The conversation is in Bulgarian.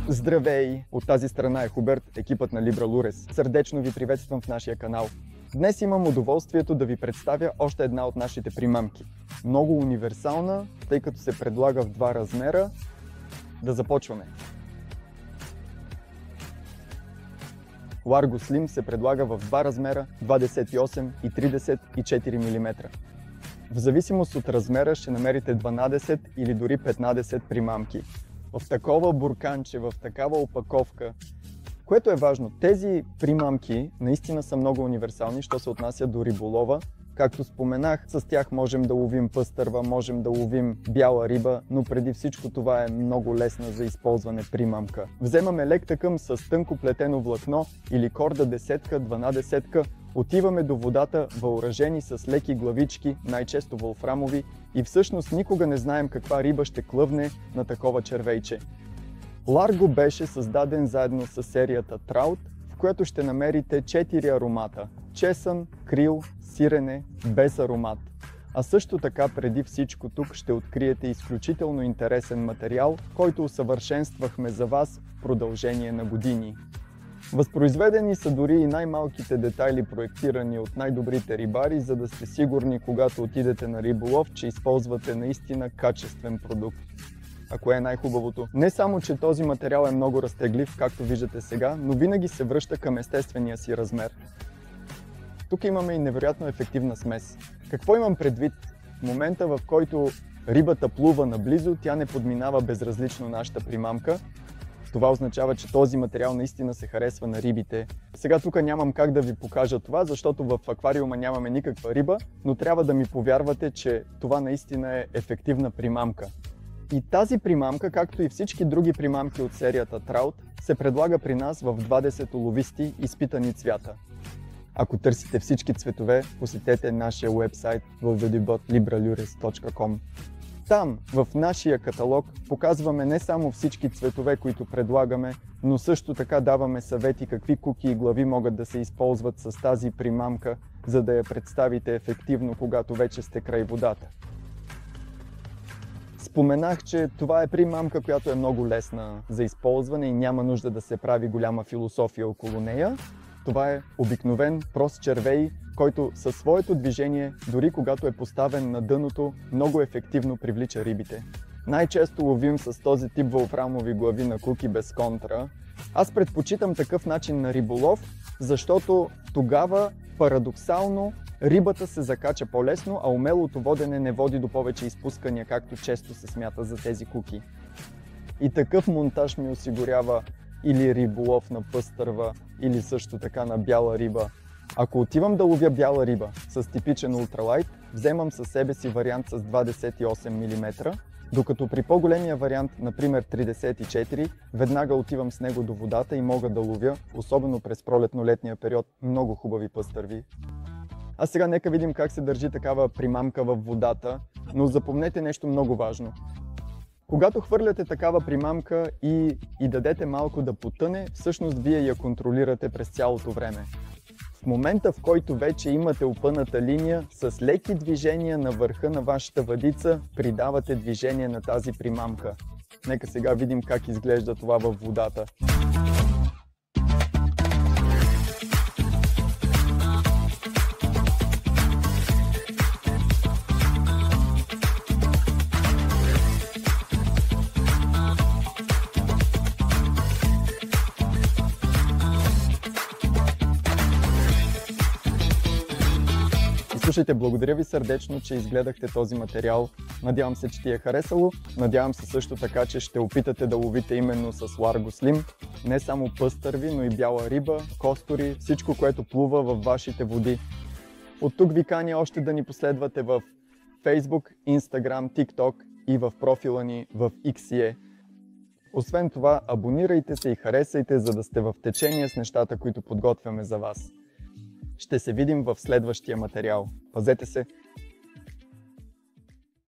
Здравей! От тази страна е Хуберт, екипът на LibraLures. Сърдечно ви приветствам в нашия канал. Днес имам удоволствието да ви представя още една от нашите примамки. Много универсална, тъй като се предлага в два размера. Да започваме! Largo Slim се предлага в два размера 28 и 34 мм. В зависимост от размера ще намерите 12 или дори 15 примамки. В такова бурканче, в такава опаковка. Което е важно, тези примамки наистина са много универсални, що се отнася до риболова. Както споменах, с тях можем да ловим пъстърва, можем да ловим бяла риба, но преди всичко това е много лесна за използване примамка. Вземаме лек тъкъм с тънко плетено влакно или корда 10-12, отиваме до водата въоръжени с леки главички, най-често волфрамови, и всъщност никога не знаем каква риба ще клъвне на такова червейче. Largo беше създаден заедно с серията Trout, в която ще намерите 4 аромата – чесън, крил, сирене, без аромат. А също така преди всичко тук ще откриете изключително интересен материал, който усъвършенствахме за вас в продължение на години. Възпроизведени са дори и най-малките детайли, проектирани от най-добрите рибари, за да сте сигурни, когато отидете на риболов, че използвате наистина качествен продукт. А кое е най-хубавото? Не само, че този материал е много разтеглив, както виждате сега, но винаги се връща към естествения си размер. Тук имаме и невероятно ефективна смес. Какво имам предвид? В момента, в който рибата плува наблизо, тя не подминава безразлично нашата примамка. Това означава, че този материал наистина се харесва на рибите. Сега тук нямам как да ви покажа това, защото в аквариума нямаме никаква риба, но трябва да ми повярвате, че това наистина е ефективна примамка. И тази примамка, както и всички други примамки от серията Trout, се предлага при нас в 20 ловисти изпитани цвята. Ако търсите всички цветове, посетете нашия уебсайт www.libralures.com. Там, в нашия каталог, показваме не само всички цветове, които предлагаме, но също така даваме съвети какви куки и глави могат да се използват с тази примамка, за да я представите ефективно, когато вече сте край водата. Споменах, че това е примамка, която е много лесна за използване и няма нужда да се прави голяма философия около нея. Това е обикновен прост червей, който със своето движение, дори когато е поставен на дъното, много ефективно привлича рибите. Най-често ловим с този тип волфрамови глави на куки без контра. Аз предпочитам такъв начин на риболов, защото тогава парадоксално рибата се закача по-лесно, а умелото водене не води до повече изпускания, както често се смята за тези куки. И такъв монтаж ми осигурява или риболов на пъстърва, или също така на бяла риба. Ако отивам да ловя бяла риба с типичен ултралайт, вземам със себе си вариант с 28 мм, докато при по-големия вариант, например 34, веднага отивам с него до водата и мога да ловя, особено през пролетно-летния период, много хубави пъстърви. А сега нека видим как се държи такава примамка във водата, но запомнете нещо много важно. Когато хвърляте такава примамка и дадете малко да потъне, всъщност вие я контролирате през цялото време. В момента, в който вече имате опъната линия, с леки движения на върха на вашата въдица придавате движение на тази примамка. Нека сега видим как изглежда това във водата. Слушайте, благодаря ви сърдечно, че изгледахте този материал. Надявам се, че ти е харесало. Надявам се също така, че ще опитате да ловите именно с Largo Slim. Не само пъстърви, но и бяла риба, костори, всичко, което плува във вашите води. От тук ви каня още да ни последвате в Facebook, Instagram, TikTok и в профила ни в XE. Освен това, абонирайте се и харесайте, за да сте в течение с нещата, които подготвяме за вас. Ще се видим в следващия материал. Пазете се!